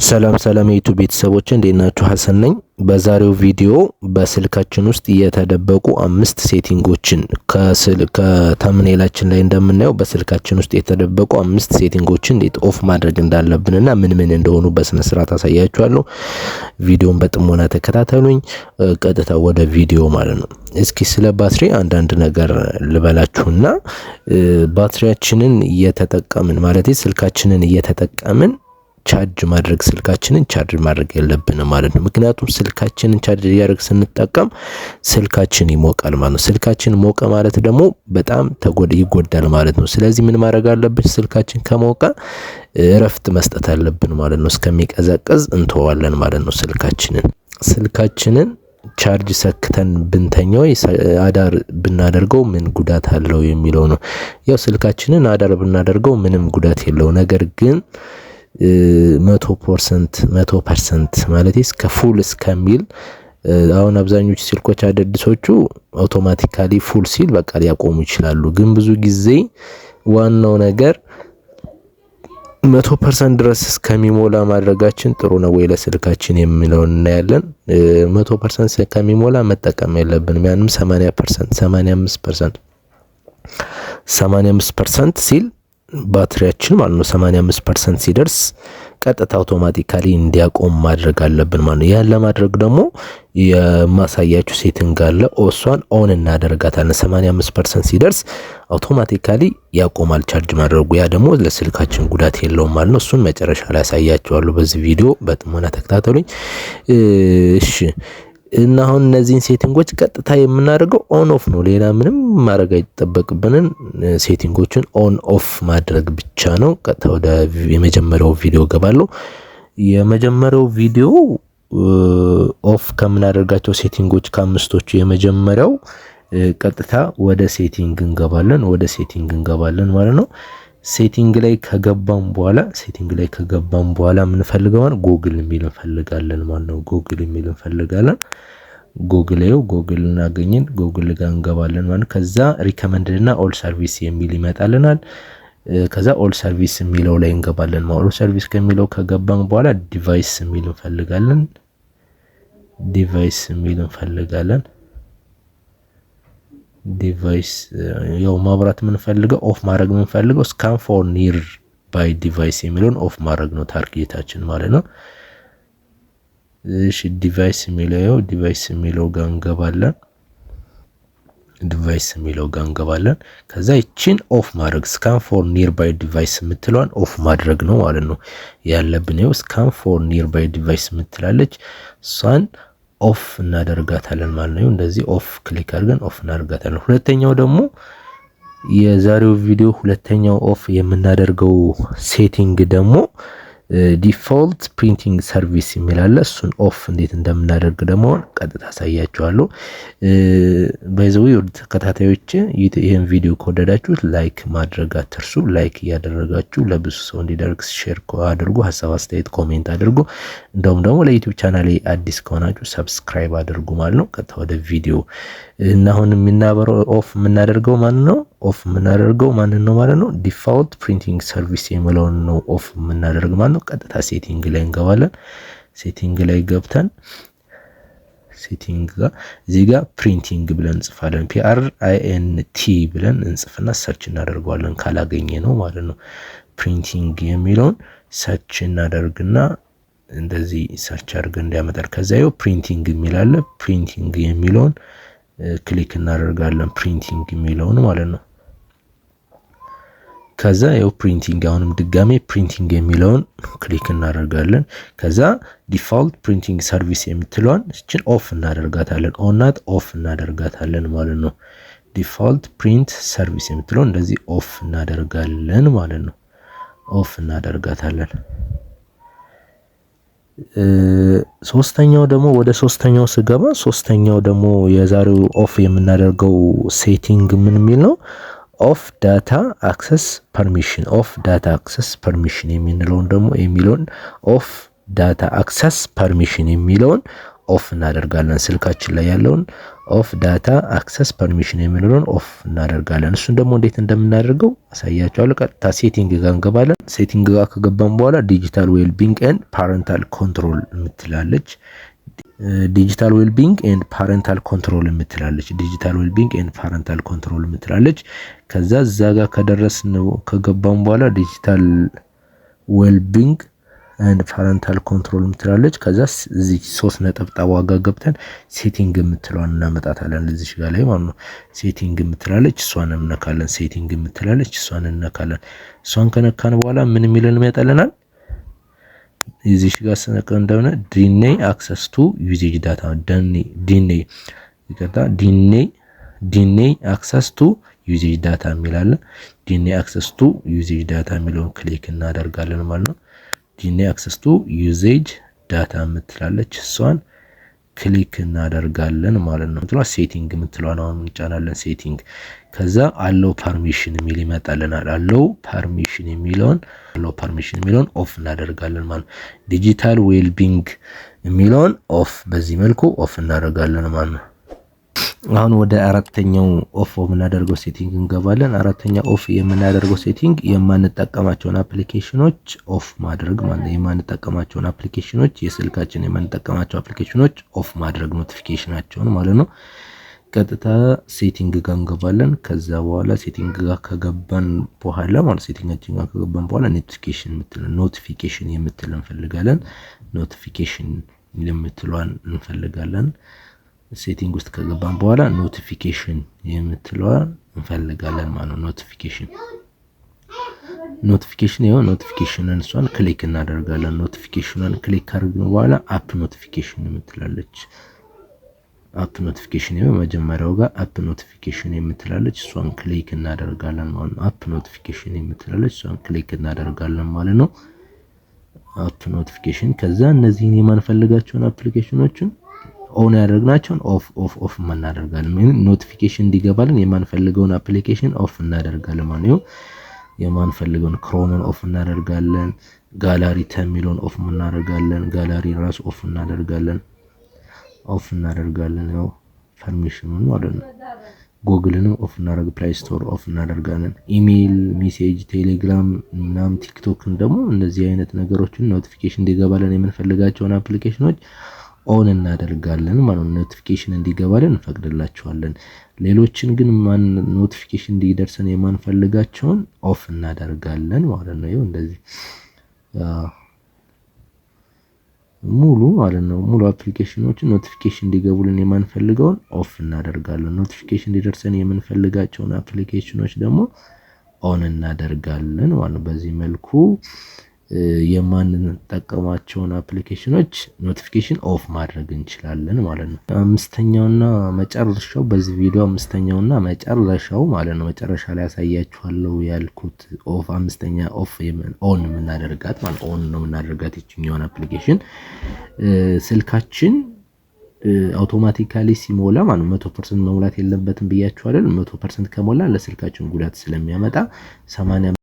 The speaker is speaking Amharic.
ሰላም ሰላም የዩቲዩብ ቤተሰቦች እንዴት ናችሁ? ሐሰን ነኝ። በዛሬው ቪዲዮ በስልካችን ውስጥ የተደበቁ 5 ሴቲንጎችን ከተምኔላችን ላይ እንደምናየው በስልካችን ውስጥ የተደበቁ 5 ሴቲንጎችን እንዴት ኦፍ ማድረግ እንዳለብንና ምን እንደሆኑ በስነ ስርዓት አሳያችኋለሁ። ቪዲዮን በጥሞና ተከታተሉኝ። ቀጥታ ወደ ቪዲዮ ማለት ነው። እስኪ ስለ ባትሪ አንዳንድ ነገር ልበላችሁና ባትሪያችንን እየተጠቀምን ማለት ስልካችንን እየተጠቀምን ስልካችንን ቻርጅ ማድረግ የለብንም ማለት ነው። ምክንያቱም ስልካችንን ቻርጅ እያደረግ ስንጠቀም ስልካችን ይሞቃል ማለት ነው። ስልካችን ሞቀ ማለት ደግሞ በጣም ይጎዳል ማለት ነው። ስለዚህ ምን ማድረግ አለብን? ስልካችን ከሞቀ እረፍት መስጠት አለብን ማለት ነው። እስከሚቀዘቅዝ እንተዋለን ማለት ነው። ስልካችንን ቻርጅ ሰክተን ብንተኛው አዳር ብናደርገው ምን ጉዳት አለው የሚለው ነው። ያው ስልካችንን አዳር ብናደርገው ምንም ጉዳት የለው። ነገር ግን 100% ማለት እስከ ፉል እስከሚል አሁን አብዛኞቹ ስልኮች አዳዲሶቹ አውቶማቲካሊ ፉል ሲል በቃ ሊያቆሙ ይችላሉ። ግን ብዙ ጊዜ ዋናው ነገር 100% ድረስ እስከሚሞላ ማድረጋችን ጥሩ ነው ወይ ለስልካችን የሚለው እናያለን። 100% እስከሚሞላ መጠቀም የለብንም። ያንም 80% 85% ሲል ባትሪያችን ማለት ነው 85% ሲደርስ ቀጥታ አውቶማቲካሊ እንዲያቆም ማድረግ አለብን ማለት ነው። ያን ለማድረግ ደግሞ የማሳያችሁ ሴቲንግ አለ። እሷን ኦን እናደርጋታለን። 85% ሲደርስ አውቶማቲካሊ ያቆማል ቻርጅ ማድረጉ። ያ ደግሞ ለስልካችን ጉዳት የለውም ማለት ነው። እሱን መጨረሻ ላይ አሳያችኋለሁ። በዚህ ቪዲዮ በጥሞና ተከታተሉኝ። እሺ እና አሁን እነዚህን ሴቲንጎች ቀጥታ የምናደርገው ኦን ኦፍ ነው። ሌላ ምንም ማድረግ አይጠበቅብንን። ሴቲንጎችን ኦን ኦፍ ማድረግ ብቻ ነው። ቀጥታ ወደ የመጀመሪያው ቪዲዮ ገባለሁ። የመጀመሪያው ቪዲዮ ኦፍ ከምናደርጋቸው ሴቲንጎች ከአምስቶቹ የመጀመሪያው ቀጥታ ወደ ሴቲንግ እንገባለን ማለት ነው። ሴቲንግ ላይ ከገባን በኋላ የምንፈልገው ጉግል የሚል እንፈልጋለን ማለት ነው። ጉግል እናገኘን ጉግል ጋር እንገባለን ማለት። ከዛ ሪከመንድድ እና ኦል ሰርቪስ የሚል ይመጣልናል። ከዛ ኦል ሰርቪስ የሚለው ላይ እንገባለን ማለት። ኦል ሰርቪስ ከሚለው ከገባን በኋላ ዲቫይስ የሚል እንፈልጋለን። ዲቫይስ ያው ማብራት የምንፈልገው ኦፍ ማድረግ የምንፈልገው ስካን ፎር ኒር ባይ ዲቫይስ የሚለውን ኦፍ ማድረግ ነው ታርጌታችን ማለት ነው። እሺ ዲቫይስ የሚለው ጋር እንገባለን። ከዛ ይቺን ኦፍ ማድረግ ስካን ፎር ኒር ባይ ዲቫይስ የምትለዋን ኦፍ ማድረግ ነው ማለት ነው ያለብን። ይኸው ስካን ፎር ኒር ባይ ዲቫይስ የምትላለች እሷን ኦፍ እናደርጋታለን ማለት ነው። እንደዚህ ኦፍ ክሊክ አድርገን ኦፍ እናደርጋታለን። ሁለተኛው ደግሞ የዛሬው ቪዲዮ ሁለተኛው ኦፍ የምናደርገው ሴቲንግ ደግሞ ዲፎልት ፕሪንቲንግ ሰርቪስ የሚላለ እሱን ኦፍ እንዴት እንደምናደርግ ደግሞ ቀጥታ አሳያችኋለሁ። ባይዘው ወደ ተከታታዮች ይሄን ቪዲዮ ከወደዳችሁ ላይክ ማድረግ አትርሱ። ላይክ እያደረጋችሁ ለብዙ ሰው እንዲደርስ ሼር አድርጉ። ሀሳብ አስተያየት ኮሜንት አድርጉ። እንደውም ደግሞ ለዩቲዩብ ቻናሌ አዲስ ከሆናችሁ ሰብስክራይብ አድርጉ ማለት ነው። ቀጥታ ወደ ቪዲዮ እና አሁን ኦፍ የምናደርገው ማንን ነው ማለት ነው። ዲፎልት ፕሪንቲንግ ሰርቪስ የሚለውን ነው ኦፍ የምናደርግ ማለት ነው። ቀጥታ ሴቲንግ ላይ እንገባለን። ሴቲንግ ላይ ገብተን ሴቲንግ ጋር እዚህ ጋር ፕሪንቲንግ ብለን እንጽፋለን። PRINT ብለን እንጽፍና ሰርች እናደርገዋለን ካላገኘ ነው ማለት ነው። ፕሪንቲንግ የሚለውን ሰርች እናደርግና እንደዚህ ሰርች አድርገን እንዲያመጣል። ከዛ ይኸው ፕሪንቲንግ የሚላለ ፕሪንቲንግ የሚለውን ክሊክ እናደርጋለን። ፕሪንቲንግ የሚለውን ማለት ነው። ከዛ ይኸው ፕሪንቲንግ አሁንም ድጋሜ ፕሪንቲንግ የሚለውን ክሊክ እናደርጋለን። ከዛ ዲፎልት ፕሪንቲንግ ሰርቪስ የምትለዋን እችን ኦፍ እናደርጋታለን። ኦናት ኦፍ እናደርጋታለን ማለት ነው። ዲፎልት ፕሪንት ሰርቪስ የምትለውን እንደዚህ ኦፍ እናደርጋለን ማለት ነው። ኦፍ እናደርጋታለን። ሶስተኛው ደግሞ ወደ ሶስተኛው ስገባ ሶስተኛው ደግሞ የዛሬው ኦፍ የምናደርገው ሴቲንግ ምን የሚል ነው? ኦፍ ዳታ አክሰስ ፐርሚሽን የሚለውን ኦፍ ዳታ አክሰስ ፐርሚሽን የሚለውን ኦፍ እናደርጋለን። ስልካችን ላይ ያለውን ኦፍ ዳታ አክሰስ ፐርሚሽን የሚለውን ኦፍ እናደርጋለን። እሱን ደግሞ እንዴት እንደምናደርገው አሳያችኋለሁ። ቀጥታ ሴቲንግ ጋር እንገባለን። ሴቲንግ ጋር ከገባን በኋላ ዲጂታል ዌልቢንግ ኤንድ ፓረንታል ኮንትሮል የምትላለች ዲጂታል ዌልቢንግ ኤንድ ፓረንታል ኮንትሮል የምትላለች ዲጂታል ዌልቢንግ ኤንድ ፓረንታል ኮንትሮል የምትላለች። ከዛ እዛ ጋር ከደረስን ከገባን በኋላ ዲጂታል ዌልቢንግ ኤንድ ፓረንታል ኮንትሮል የምትላለች። ከዛ እዚህ 3 ነጠብጣብ ዋጋ ገብተን ሴቲንግ የምትለዋን እናመጣታለን እዚህ ጋር ላይ ማለት ነው። ሴቲንግ የምትላለች እሷን እንነካለን። ሴቲንግ የምትላለች እሷን እንነካለን። እሷን ከነካን በኋላ ምን የሚለን ይመጣልናል? እዚህ ጋር ስነካው እንደሆነ ዲኔይ አክሰስ ቱ ዩዜጅ ዳታ ዲኔይ አክሰስ ቱ ዩዜጅ ዳታ የሚላለ ዲኔይ አክሰስ ቱ ዩዜጅ ዳታ የሚለውን ክሊክ እናደርጋለን ማለት ነው። ዲኔይ አክሰስ ቱ ዩዜጅ ዳታ የምትላለች እሷን ክሊክ እናደርጋለን ማለት ነው። ሴቲንግ የምትለዋን አሁን እንጫናለን። ሴቲንግ ከዛ አለው ፐርሚሽን የሚል ይመጣልናል። አለው ፐርሚሽን የሚለውን ኦፍ እናደርጋለን ማለት ነው። ዲጂታል ዌልቢንግ የሚለውን ኦፍ በዚህ መልኩ ኦፍ እናደርጋለን ማለት ነው። አሁን ወደ አራተኛው ኦፍ የምናደርገው ሴቲንግ እንገባለን። አራተኛው ኦፍ የምናደርገው ሴቲንግ የማንጠቀማቸውን አፕሊኬሽኖች ኦፍ ማድረግ ማለት ነው። የማንጠቀማቸውን አፕሊኬሽኖች የስልካችን የማንጠቀማቸው አፕሊኬሽኖች ኦፍ ማድረግ ኖቲፊኬሽናቸውን ማለት ነው። ቀጥታ ሴቲንግ ጋር እንገባለን። ከዛ በኋላ ሴቲንግ ጋር ከገባን በኋላ ማለት ሴቲንጋችን ጋር ከገባን በኋላ ኖቲፊኬሽን የምትል እንፈልጋለን። ኖቲፊኬሽን የምትለዋን እንፈልጋለን። ሴቲንግ ውስጥ ከገባን በኋላ ኖቲፊኬሽን የምትለዋን እንፈልጋለን ማለት ነው። ኖቲፊኬሽን ይሄው ኖቲፊኬሽንን እሷን ክሊክ እናደርጋለን። ኖቲፊኬሽንን ክሊክ ካደረግን በኋላ አፕ ኖቲፊኬሽን የምትላለች አፕ ኖቲፊኬሽን ይሄው መጀመሪያው ጋር አፕ ኖቲፊኬሽን የምትላለች እሷን ክሊክ እናደርጋለን ማለት ነው። አፕ ኖቲፊኬሽን የምትላለች እሷን ክሊክ እናደርጋለን ማለት ነው። አፕ ኖቲፊኬሽን ከዛ እነዚህን የማንፈልጋቸውን አፕሊኬሽኖችን ኦን ያደርግናቸውን ኦፍ እናደርጋለን። ኖቲፊኬሽን እንዲገባልን የማንፈልገውን አፕሊኬሽን ኦፍ እናደርጋለን ማለት ነው። የማንፈልገውን ክሮምን ኦፍ እናደርጋለን። ጋላሪ ተሚሎን ኦፍ እናደርጋለን። ጋላሪ ራሱ ኦፍ እናደርጋለን። ያው ፐርሚሽኑን ማለት ነው። ጉግልንም ኦፍ እናደርግ፣ ፕሌይ ስቶር ኦፍ እናደርጋለን። ኢሜል፣ ሜሴጅ፣ ቴሌግራም እናም ቲክቶክን ደግሞ እንደዚህ አይነት ነገሮችን ኖቲፊኬሽን እንዲገባልን የምንፈልጋቸውን አፕሊኬሽኖች ኦን እናደርጋለን ማለት ነው። ኖቲፊኬሽን እንዲገባልን እንፈቅድላቸዋለን። ሌሎችን ግን ኖቲፊኬሽን እንዲደርሰን የማንፈልጋቸውን ኦፍ እናደርጋለን ማለት ነው። ይሄው እንደዚህ ሙሉ ማለት ነው። ሙሉ አፕሊኬሽኖችን ኖቲፊኬሽን እንዲገቡልን የማንፈልገውን ኦፍ እናደርጋለን። ኖቲፊኬሽን እንዲደርሰን የምንፈልጋቸውን አፕሊኬሽኖች ደግሞ ኦን እናደርጋለን ማለት ነው። በዚህ መልኩ የማንጠቀማቸውን አፕሊኬሽኖች ኖቲፊኬሽን ኦፍ ማድረግ እንችላለን ማለት ነው። አምስተኛውና መጨረሻው በዚህ ቪዲዮ አምስተኛውና መጨረሻው ማለት ነው። መጨረሻ ላይ ያሳያችኋለሁ ያልኩት ኦፍ አምስተኛ ኦፍ ኦን የምናደርጋት ማለት ኦን ነው የምናደርጋት ይችኛውን አፕሊኬሽን ስልካችን አውቶማቲካሊ ሲሞላ ማለት 100% መሙላት የለበትም ብያችኋለሁ። 100% ከሞላ ለስልካችን ጉዳት ስለሚያመጣ 80